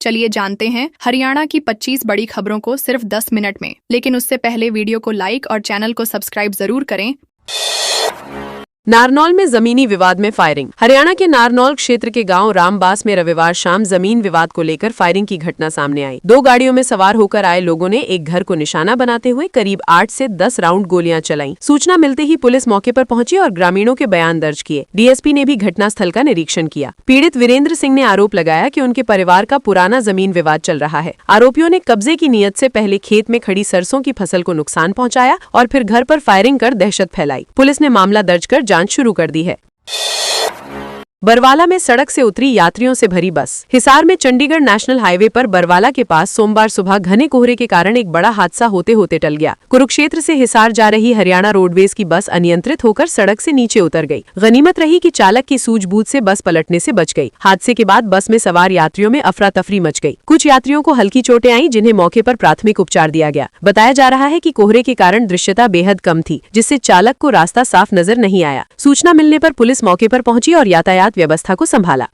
चलिए जानते हैं हरियाणा की 25 बड़ी खबरों को सिर्फ 10 मिनट में। लेकिन उससे पहले वीडियो को लाइक और चैनल को सब्सक्राइब जरूर करें। नारनौल में जमीनी विवाद में फायरिंग। हरियाणा के नारनौल क्षेत्र के गांव रामबास में रविवार शाम जमीन विवाद को लेकर फायरिंग की घटना सामने आई। 2 गाड़ियों में सवार होकर आए लोगों ने एक घर को निशाना बनाते हुए करीब 8 से 10 राउंड गोलियां चलाईं। सूचना मिलते ही पुलिस मौके पर पहुंची और ग्रामीणों के बयान दर्ज किए। डीएसपी ने भी घटनास्थल का निरीक्षण किया। पीड़ित वीरेंद्र सिंह ने आरोप लगाया कि उनके परिवार का पुराना जमीन विवाद चल रहा है। आरोपियों ने कब्जे की नीयत से पहले खेत में खड़ी सरसों की फसल को नुकसान पहुँचाया और फिर घर पर फायरिंग कर दहशत फैलाई। पुलिस ने मामला दर्ज कर जाँच शुरू कर दी है। बरवाला में सड़क से उतरी यात्रियों से भरी बस। हिसार में चंडीगढ़ नेशनल हाईवे पर बरवाला के पास सोमवार सुबह घने कोहरे के कारण एक बड़ा हादसा होते होते टल गया। कुरुक्षेत्र से हिसार जा रही हरियाणा रोडवेज की बस अनियंत्रित होकर सड़क से नीचे उतर गई। गनीमत रही कि चालक की सूझबूझ से बस पलटने से बच गई। हादसे के बाद बस में सवार यात्रियों में अफरा तफरी मच गई। कुछ यात्रियों को हल्की चोटें आईं, जिन्हें मौके पर प्राथमिक उपचार दिया गया। बताया जा रहा है कि कोहरे के कारण दृश्यता बेहद कम थी, जिससे चालक को रास्ता साफ नजर नहीं आया। सूचना मिलने पर पुलिस मौके पर पहुंची और यातायात व्यवस्था को संभाला।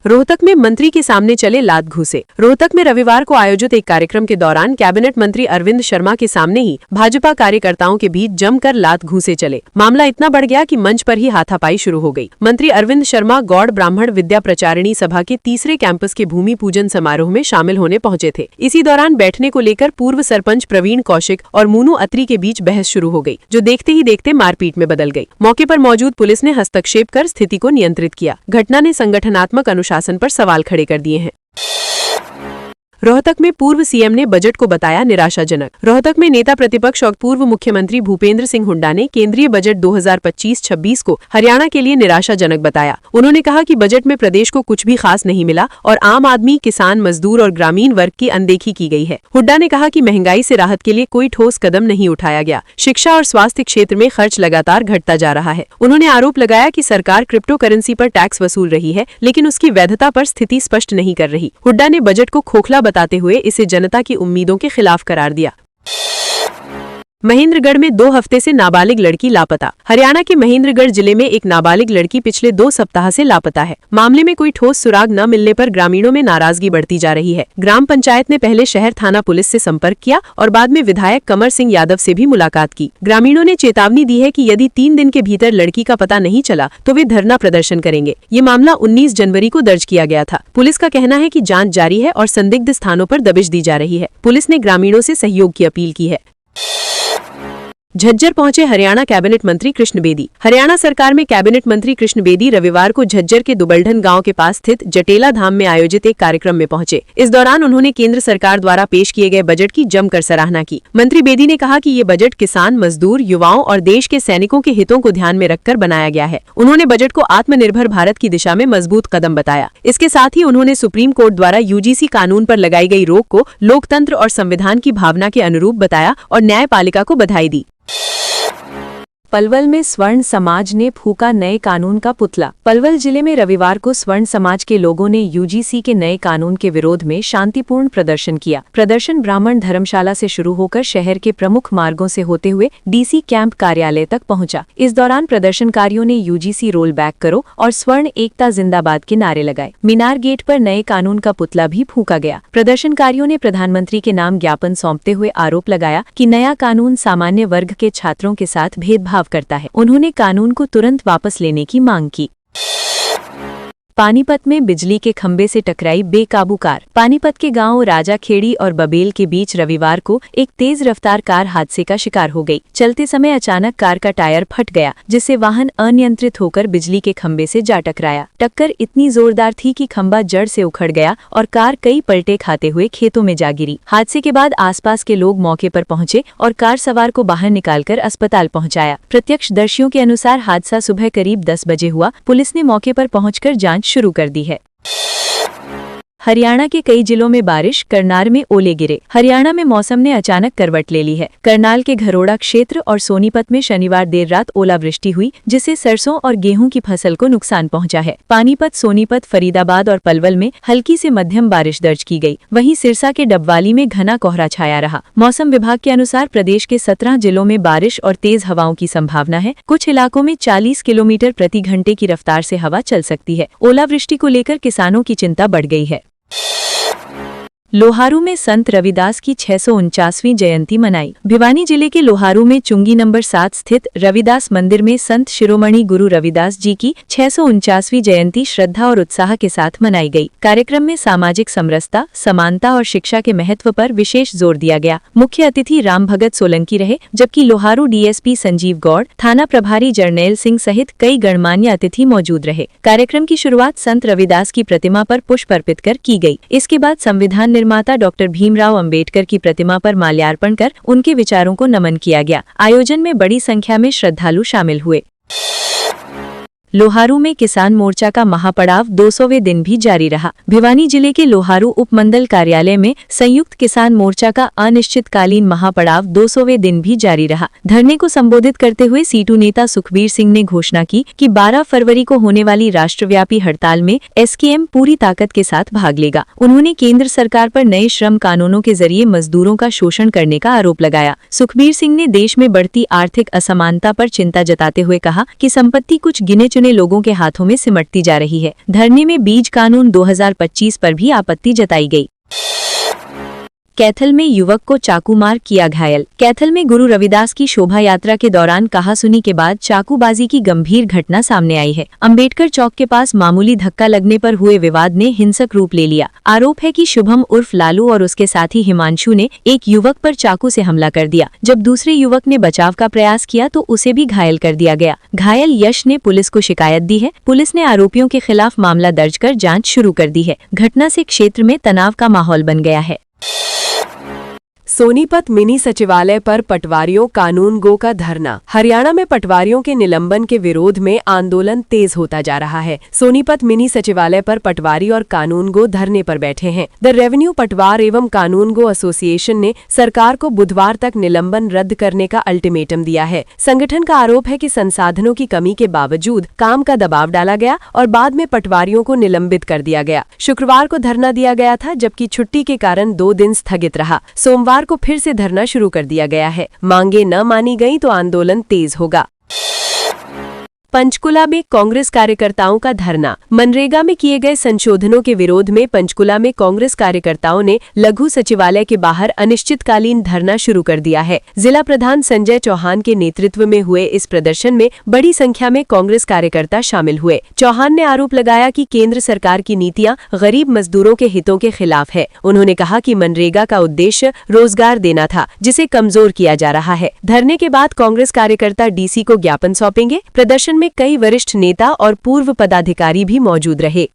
रोहतक में मंत्री के सामने चले लात घूसे। रोहतक में रविवार को आयोजित एक कार्यक्रम के दौरान कैबिनेट मंत्री अरविंद शर्मा के सामने ही भाजपा कार्यकर्ताओं के बीच जमकर लात घूसे चले। मामला इतना बढ़ गया कि मंच पर ही हाथापाई शुरू हो गई। मंत्री अरविंद शर्मा गौड़ ब्राह्मण विद्या प्रचारिणी सभा के तीसरे कैंपस के भूमि पूजन समारोह में शामिल होने पहुंचे थे। इसी दौरान बैठने को लेकर पूर्व सरपंच प्रवीण कौशिक और मूनू अत्री के बीच बहस शुरू हो गई, जो देखते ही देखते मारपीट में बदल गई। मौके पर मौजूद पुलिस ने हस्तक्षेप कर स्थिति को नियंत्रित किया। घटना ने संगठनात्मक अनुशासन पर सवाल खड़े कर दिए हैं। रोहतक में पूर्व सीएम ने बजट को बताया निराशाजनक। रोहतक में नेता प्रतिपक्ष और पूर्व मुख्यमंत्री भूपेंद्र सिंह हुड्डा ने केंद्रीय बजट 2025-26 को हरियाणा के लिए निराशाजनक बताया। उन्होंने कहा कि बजट में प्रदेश को कुछ भी खास नहीं मिला और आम आदमी, किसान, मजदूर और ग्रामीण वर्ग की अनदेखी की गई है। हुड्डा ने कहा कि महंगाई से राहत के लिए कोई ठोस कदम नहीं उठाया गया। शिक्षा और स्वास्थ्य क्षेत्र में खर्च लगातार घटता जा रहा है। उन्होंने आरोप लगाया कि सरकार क्रिप्टो करेंसी पर टैक्स वसूल रही है, लेकिन उसकी वैधता पर स्थिति स्पष्ट नहीं कर रही। हुड्डा ने बजट को खोखला बताते हुए इसे जनता की उम्मीदों के खिलाफ करार दिया। महेंद्रगढ़ में 2 हफ्ते से नाबालिग लड़की लापता। हरियाणा के महेंद्रगढ़ जिले में एक नाबालिग लड़की पिछले 2 सप्ताह से लापता है। मामले में कोई ठोस सुराग न मिलने पर ग्रामीणों में नाराजगी बढ़ती जा रही है। ग्राम पंचायत ने पहले शहर थाना पुलिस से संपर्क किया और बाद में विधायक कमर सिंह यादव से भी मुलाकात की। ग्रामीणों ने चेतावनी दी है कि यदि 3 दिन के भीतर लड़की का पता नहीं चला तो वे धरना प्रदर्शन करेंगे। ये मामला 19 जनवरी को दर्ज किया गया था। पुलिस का कहना है कि जाँच जारी है और संदिग्ध स्थानों पर दबिश दी जा रही है। पुलिस ने ग्रामीणों से सहयोग की अपील की है। झज्जर पहुंचे हरियाणा कैबिनेट मंत्री कृष्ण बेदी। हरियाणा सरकार में कैबिनेट मंत्री कृष्ण बेदी रविवार को झज्जर के दुबलढन गांव के पास स्थित जटेला धाम में आयोजित एक कार्यक्रम में पहुंचे। इस दौरान उन्होंने केंद्र सरकार द्वारा पेश किए गए बजट की जमकर सराहना की। मंत्री बेदी ने कहा कि ये बजट किसान, मजदूर, युवाओं और देश के सैनिकों के हितों को ध्यान में रखकर बनाया गया है। उन्होंने बजट को आत्मनिर्भर भारत की दिशा में मजबूत कदम बताया। इसके साथ ही उन्होंने सुप्रीम कोर्ट द्वारा यूजीसी कानून पर लगाई गई रोक को लोकतंत्र और संविधान की भावना के अनुरूप बताया और न्यायपालिका को बधाई दी। पलवल में स्वर्ण समाज ने फूका नए कानून का पुतला। पलवल जिले में रविवार को स्वर्ण समाज के लोगों ने यूजीसी के नए कानून के विरोध में शांतिपूर्ण प्रदर्शन किया। प्रदर्शन ब्राह्मण धर्मशाला से शुरू होकर शहर के प्रमुख मार्गों से होते हुए डीसी कैंप कार्यालय तक पहुंचा। इस दौरान प्रदर्शनकारियों ने यूजीसी रोल बैक करो और स्वर्ण एकता जिंदाबाद के नारे लगाए। मीनार गेट पर नए कानून का पुतला भी फूका गया। प्रदर्शनकारियों ने प्रधानमंत्री के नाम ज्ञापन सौंपते हुए आरोप लगाया कि नया कानून सामान्य वर्ग के छात्रों के साथ भेदभाव करता है। उन्होंने कानून को तुरंत वापस लेने की मांग की। पानीपत में बिजली के खंभे से टकराई बेकाबू कार। पानीपत के गांव राजाखेड़ी और बबेल के बीच रविवार को एक तेज रफ्तार कार हादसे का शिकार हो गई। चलते समय अचानक कार का टायर फट गया, जिससे वाहन अनियंत्रित होकर बिजली के खंभे से जा टकराया। टक्कर इतनी जोरदार थी कि खंभा जड़ से उखड़ गया और कार कई पलटे खाते हुए खेतों में जा गिरी। हादसे के बाद आसपास के लोग मौके पर पहुंचे और कार सवार को बाहर निकालकर अस्पताल पहुंचाया। प्रत्यक्षदर्शियों के अनुसार हादसा सुबह करीब 10 बजे हुआ। पुलिस ने मौके पर पहुंचकर जांच शुरू कर दी है। हरियाणा के कई जिलों में बारिश, करनाल में ओले गिरे। हरियाणा में मौसम ने अचानक करवट ले ली है। करनाल के घरोड़ा क्षेत्र और सोनीपत में शनिवार देर रात ओलावृष्टि हुई, जिससे सरसों और गेहूं की फसल को नुकसान पहुंचा है। पानीपत, सोनीपत, फरीदाबाद और पलवल में हल्की से मध्यम बारिश दर्ज की गई। वहीं सिरसा के डबवाली में घना कोहरा छाया रहा। मौसम विभाग के अनुसार प्रदेश के 17 जिलों में बारिश और तेज हवाओं की संभावना है। कुछ इलाकों में 40 किलोमीटर प्रति घंटे की रफ्तार से हवा चल सकती है। ओलावृष्टि को लेकर किसानों की चिंता बढ़ गई है। लोहारू में संत रविदास की 649वीं जयंती मनाई। भिवानी जिले के लोहारू में चुंगी नंबर 7 स्थित रविदास मंदिर में संत शिरोमणि गुरु रविदास जी की 649वीं जयंती श्रद्धा और उत्साह के साथ मनाई गई। कार्यक्रम में सामाजिक समरसता, समानता और शिक्षा के महत्व पर विशेष जोर दिया गया। मुख्य अतिथि राम भगत सोलंकी रहे, जबकि लोहारू डीएसपी संजीव गौड़, थाना प्रभारी जरनैल सिंह सहित कई गणमान्य अतिथि मौजूद रहे। कार्यक्रम की शुरुआत संत रविदास की प्रतिमा पर पुष्प अर्पित कर की गई। इसके बाद संविधान निर्माता डॉक्टर भीमराव अंबेडकर की प्रतिमा पर माल्यार्पण कर उनके विचारों को नमन किया गया। आयोजन में बड़ी संख्या में श्रद्धालु शामिल हुए। लोहारू में किसान मोर्चा का महापड़ाव 200वें दिन भी जारी रहा। भिवानी जिले के लोहारू उपमंडल कार्यालय में संयुक्त किसान मोर्चा का अनिश्चितकालीन महापड़ाव 200वें दिन भी जारी रहा। धरने को संबोधित करते हुए सीटू नेता सुखबीर सिंह ने घोषणा की कि 12 फरवरी को होने वाली राष्ट्रव्यापी हड़ताल में एसकेएम पूरी ताकत के साथ भाग लेगा। उन्होंने केंद्र सरकार पर नए श्रम कानूनों के जरिए मजदूरों का शोषण करने का आरोप लगाया। सुखबीर सिंह ने देश में बढ़ती आर्थिक असमानता पर चिंता जताते हुए कहा कि संपत्ति कुछ गिने चुने लोगों के हाथों में सिमटती जा रही है। धरने में बीज कानून 2025 पर भी आपत्ति जताई गई। कैथल में युवक को चाकू मार किया घायल। कैथल में गुरु रविदास की शोभा यात्रा के दौरान कहासुनी के बाद चाकूबाजी की गंभीर घटना सामने आई है। अंबेडकर चौक के पास मामूली धक्का लगने पर हुए विवाद ने हिंसक रूप ले लिया। आरोप है कि शुभम उर्फ लालू और उसके साथी हिमांशु ने एक युवक पर चाकू से हमला कर दिया। जब दूसरे युवक ने बचाव का प्रयास किया तो उसे भी घायल कर दिया गया। घायल यश ने पुलिस को शिकायत दी है। पुलिस ने आरोपियों के खिलाफ मामला दर्ज कर जाँच शुरू कर दी है। घटना से क्षेत्र में तनाव का माहौल बन गया है। सोनीपत मिनी सचिवालय पर पटवारियों कानून गो का धरना। हरियाणा में पटवारियों के निलंबन के विरोध में आंदोलन तेज होता जा रहा है। सोनीपत मिनी सचिवालय पर पटवारी और कानून गो धरने पर बैठे हैं। द रेवेन्यू पटवार एवं कानून गो एसोसिएशन ने सरकार को बुधवार तक निलंबन रद्द करने का अल्टीमेटम दिया है। संगठन का आरोप है कि संसाधनों की कमी के बावजूद काम का दबाव डाला गया और बाद में पटवारियों को निलंबित कर दिया गया। शुक्रवार को धरना दिया गया था, जबकि छुट्टी के कारण 2 दिन स्थगित रहा। सोमवार को फिर से धरना शुरू कर दिया गया है। मांगे न मानी गई तो आंदोलन तेज होगा। पंचकुला में कांग्रेस कार्यकर्ताओं का धरना। मनरेगा में किए गए संशोधनों के विरोध में पंचकुला में कांग्रेस कार्यकर्ताओं ने लघु सचिवालय के बाहर अनिश्चितकालीन धरना शुरू कर दिया है। जिला प्रधान संजय चौहान के नेतृत्व में हुए इस प्रदर्शन में बड़ी संख्या में कांग्रेस कार्यकर्ता शामिल हुए। चौहान ने आरोप लगाया कि केंद्र सरकार की नीतियां गरीब मजदूरों के हितों के खिलाफ है। उन्होंने कहा कि मनरेगा का उद्देश्य रोजगार देना था, जिसे कमजोर किया जा रहा है। धरने के बाद कांग्रेस कार्यकर्ता डीसी को ज्ञापन सौंपेंगे। प्रदर्शन में कई वरिष्ठ नेता और पूर्व पदाधिकारी भी मौजूद रहे।